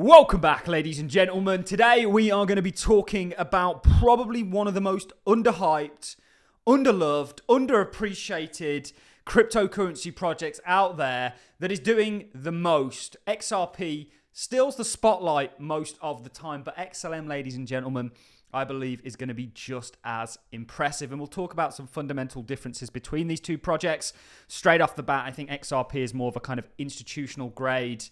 Welcome back, ladies and gentlemen. Today we are going to be talking about probably one of the most underhyped, underloved, underappreciated cryptocurrency projects out there that is doing the most. XRP steals the spotlight most of the time, but XLM, ladies and gentlemen, I believe is going to be just as impressive. And we'll talk about some fundamental differences between these two projects. Straight off the bat, I think XRP is more of a kind of institutional grade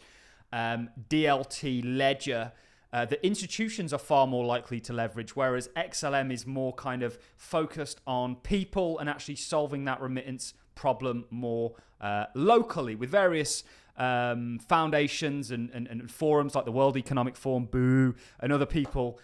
DLT ledger that institutions are far more likely to leverage, whereas XLM is more kind of focused on people and actually solving that remittance problem more locally with various foundations and forums like the World Economic Forum, Boo, and other people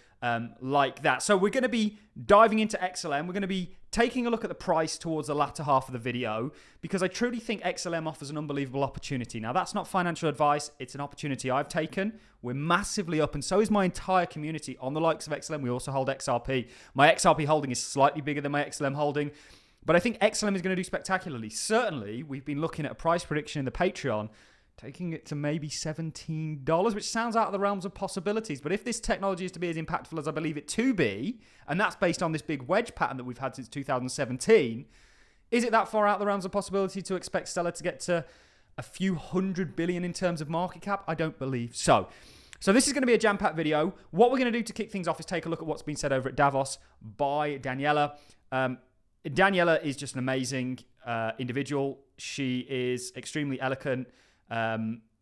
like that. So we're going to be diving into XLM. We're going to be taking a look at the price towards the latter half of the video because I truly think XLM offers an unbelievable opportunity. Now, that's not financial advice. It's an opportunity I've taken. We're massively up, and so is my entire community on the likes of XLM. We also hold XRP. My XRP holding is slightly bigger than my XLM holding, but I think XLM is going to do spectacularly. Certainly, we've been looking at a price prediction in the Patreon taking it to maybe $17, which sounds out of the realms of possibilities. But if this technology is to be as impactful as I believe it to be, and that's based on this big wedge pattern that we've had since 2017, is it that far out of the realms of possibility to expect Stellar to get to a few $100 billion in terms of market cap? I don't believe so. So this is going to be a jam-packed video. What we're going to do to kick things off is take a look at what's been said over at Davos by Daniela. Daniela is just an amazing individual. She is extremely eloquent.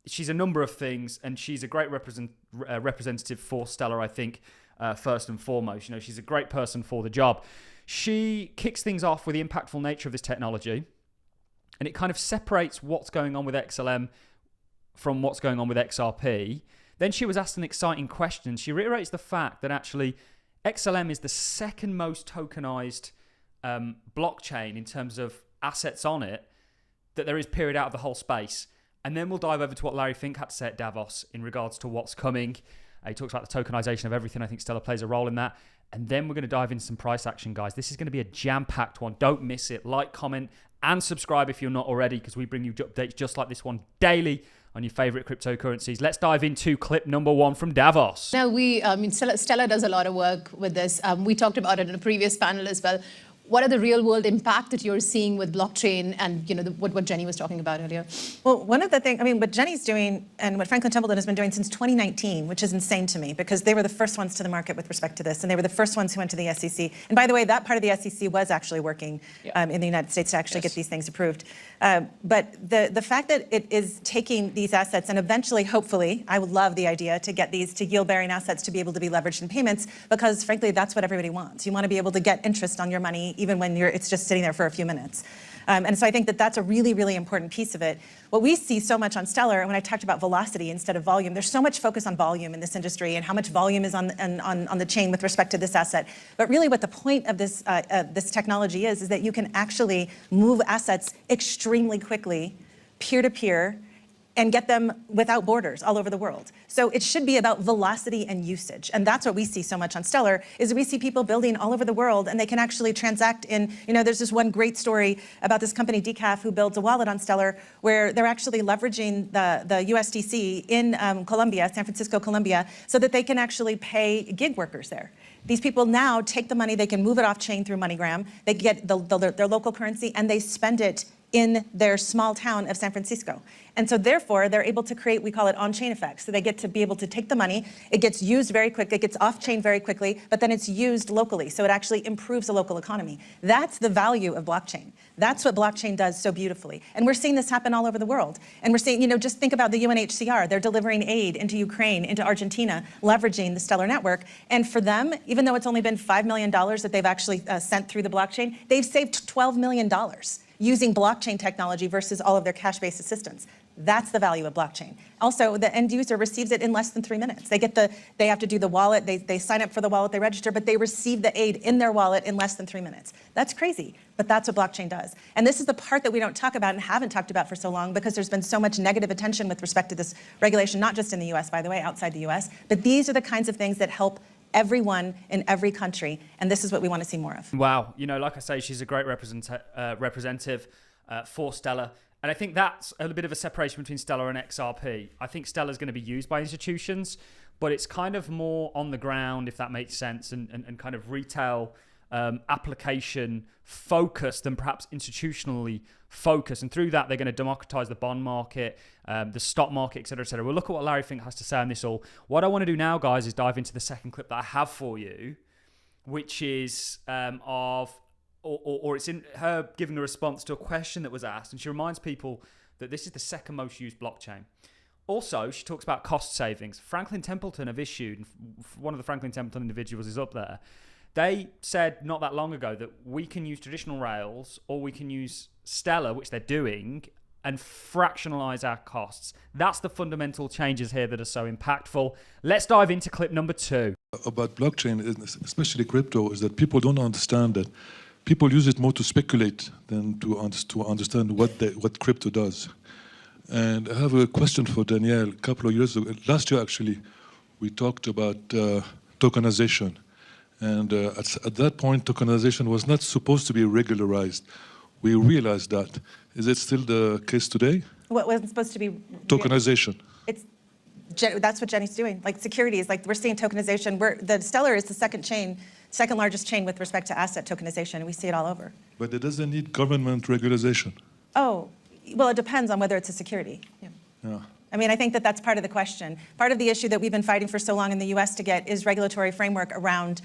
She's a number of things, and she's a great representative for Stellar, I think, first and foremost. You know, she's a great person for the job. She kicks things off with the impactful nature of this technology, and it kind of separates what's going on with XLM from what's going on with XRP. Then she was asked an exciting question. She reiterates the fact that actually XLM is the second most tokenized blockchain in terms of assets on it that there is, period, out of the whole space. And then we'll dive over to what Larry Fink had to say at Davos in regards to what's coming. He talks about the tokenization of everything. I think Stellar plays a role in that. And then we're going to dive into some price action, guys. This is going to be a jam-packed one. Don't miss it. Like, comment, and subscribe if you're not already, because we bring you updates just like this one daily on your favorite cryptocurrencies. Let's dive into clip number one from Davos. Now, Stellar does a lot of work with this. We talked about it in a previous panel as well. What are the real-world impact that you're seeing with blockchain and what Jenny was talking about earlier? Well, one of the things, what Jenny's doing and what Franklin Templeton has been doing since 2019, which is insane to me because they were the first ones to the market with respect to this, and they were the first ones who went to the SEC. And by the way, that part of the SEC was actually working in the United States to actually get these things approved. But the fact that it is taking these assets and eventually, hopefully, I would love the idea to get these to yield-bearing assets to be able to be leveraged in payments because, frankly, that's what everybody wants. You want to be able to get interest on your money even when it's just sitting there for a few minutes. And so I think that that's a really, really important piece of it. What we see so much on Stellar, and when I talked about velocity instead of volume, there's so much focus on volume in this industry and how much volume is on the chain with respect to this asset. But really what the point of this, this technology is that you can actually move assets extremely quickly, peer-to-peer, and get them without borders all over the world. So it should be about velocity and usage. And that's what we see so much on Stellar, is we see people building all over the world and they can actually transact in, there's this one great story about this company, Decaf, who builds a wallet on Stellar, where they're actually leveraging the USDC in Colombia, San Francisco, Colombia, so that they can actually pay gig workers there. These people now take the money, they can move it off chain through MoneyGram, they get their local currency, and they spend it in their small town of San Francisco. And so therefore, they're able to create, we call it on-chain effects. So they get to be able to take the money, it gets used very quickly, it gets off-chain very quickly, but then it's used locally. So it actually improves the local economy. That's the value of blockchain. That's what blockchain does so beautifully. And we're seeing this happen all over the world. And we're seeing, just think about the UNHCR. They're delivering aid into Ukraine, into Argentina, leveraging the Stellar network. And for them, even though it's only been $5 million that they've actually sent through the blockchain, they've saved $12 million using blockchain technology versus all of their cash-based assistance. That's the value of blockchain. Also, the end user receives it in less than 3 minutes. They have to do the wallet, they sign up for the wallet, they register, but they receive the aid in their wallet in less than 3 minutes. That's crazy, but that's what blockchain does. And this is the part that we don't talk about and haven't talked about for so long because there's been so much negative attention with respect to this regulation, not just in the US, by the way, outside the US, but these are the kinds of things that help everyone in every country, and this is what we want to see more of. Wow, like I say, she's a great representative for Stellar. And I think that's a bit of a separation between Stellar and XRP. I think Stellar is going to be used by institutions, but it's kind of more on the ground, if that makes sense, and kind of retail application focused than perhaps institutionally focused. And through that, they're going to democratize the bond market, the stock market, et cetera, et cetera. We'll look at what Larry Fink has to say on this all. What I want to do now, guys, is dive into the second clip that I have for you, which is it's in her giving a response to a question that was asked. And she reminds people that this is the second most used blockchain. Also, she talks about cost savings. Franklin Templeton have issued, one of the Franklin Templeton individuals is up there. They said not that long ago that we can use traditional rails or we can use Stellar, which they're doing, and fractionalize our costs. That's the fundamental changes here that are so impactful. Let's dive into clip number 2. About blockchain, especially crypto, is that people don't understand that. People use it more to speculate than to understand what crypto does. And I have a question for Danielle. A couple of years ago, last year actually, we talked about tokenization. And at that point, tokenization was not supposed to be regularized. We realized that. Is it still the case today? What wasn't supposed to be? Tokenization. That's what Jenny's doing. Like securities, like we're seeing tokenization. The Stellar is the second largest chain with respect to asset tokenization, and we see it all over. But it doesn't need government regulation. Oh, well, it depends on whether it's a security. Yeah. I mean, I think that's part of the question. Part of the issue that we've been fighting for so long in the U.S. to get is regulatory framework around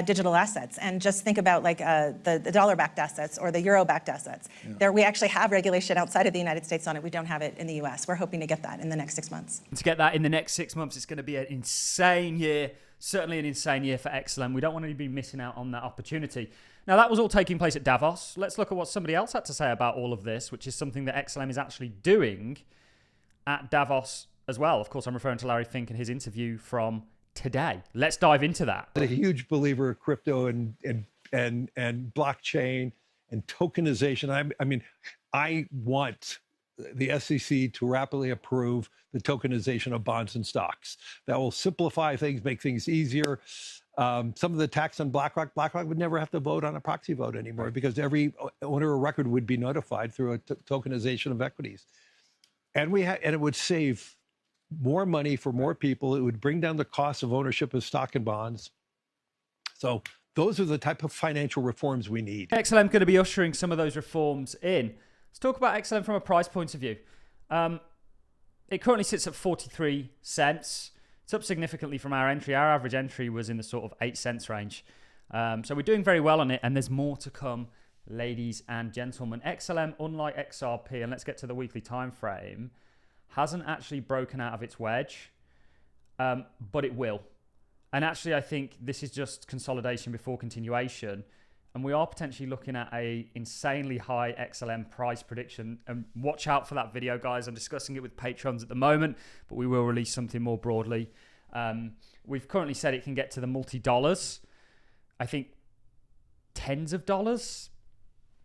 digital assets. And just think about like the dollar-backed assets or the euro-backed assets. Yeah. There, we actually have regulation outside of the United States on it. We don't have it in the U.S. We're hoping to get that in the next 6 months. And to get that in the next 6 months, it's going to be an insane year. Certainly an insane year for XLM. We don't want to be missing out on that opportunity. Now, that was all taking place at Davos. Let's look at what somebody else had to say about all of this, which is something that XLM is actually doing at Davos as well. Of course, I'm referring to Larry Fink and his interview from today. Let's dive into that. I'm a huge believer of crypto and blockchain and tokenization. I mean, I want the SEC to rapidly approve the tokenization of bonds and stocks. That will simplify things, make things easier. Some of the tax on BlackRock would never have to vote on a proxy vote anymore because every owner of record would be notified through a tokenization of equities. And it would save more money for more people. It would bring down the cost of ownership of stock and bonds. So those are the type of financial reforms we need. XLM going to be ushering some of those reforms in. Let's talk about XLM from a price point of view. It currently sits at 43 cents. It's up significantly from our entry. Our average entry was in the sort of 8 cents range. So we're doing very well on it, and there's more to come, ladies and gentlemen. XLM, unlike XRP, and let's get to the weekly time frame, hasn't actually broken out of its wedge, but it will. And actually, I think this is just consolidation before continuation. And we are potentially looking at a insanely high XLM price prediction. And watch out for that video, guys. I'm discussing it with patrons at the moment, but we will release something more broadly. We've currently said it can get to the multi-dollars. I think tens of dollars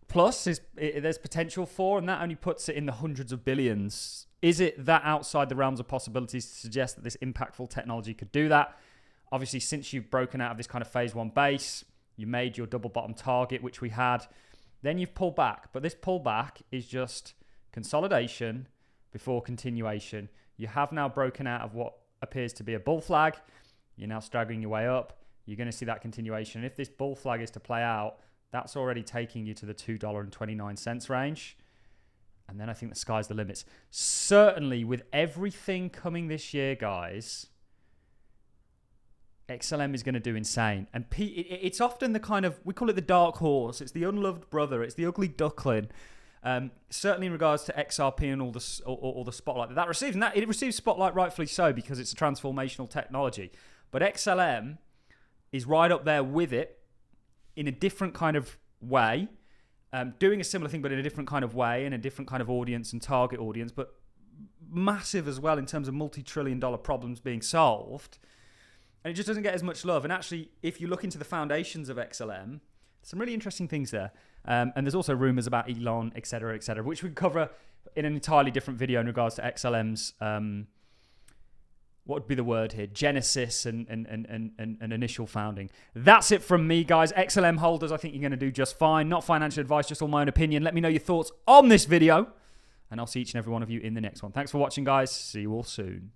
plus there's potential for, and that only puts it in the hundreds of billions. Is it that outside the realms of possibilities to suggest that this impactful technology could do that? Obviously, since you've broken out of this kind of phase 1 base, you made your double bottom target, which we had. Then you've pulled back. But this pullback is just consolidation before continuation. You have now broken out of what appears to be a bull flag. You're now staggering your way up. You're going to see that continuation. If this bull flag is to play out, that's already taking you to the $2.29 range. And then I think the sky's the limits. Certainly, with everything coming this year, guys, XLM is going to do insane. And it's often the kind of, we call it the dark horse. It's the unloved brother. It's the ugly duckling. Certainly in regards to XRP and all the spotlight that receives. And it receives spotlight rightfully so because it's a transformational technology. But XLM is right up there with it in a different kind of way. Doing a similar thing, but in a different kind of way and a different kind of audience and target audience. But massive as well in terms of multi-trillion-dollar problems being solved. And it just doesn't get as much love. And actually, if you look into the foundations of XLM, some really interesting things there. And there's also rumors about Elon, et cetera, which we cover in an entirely different video in regards to XLM's, what would be the word here? Genesis and initial founding. That's it from me, guys. XLM holders, I think you're going to do just fine. Not financial advice, just all my own opinion. Let me know your thoughts on this video. And I'll see each and every one of you in the next one. Thanks for watching, guys. See you all soon.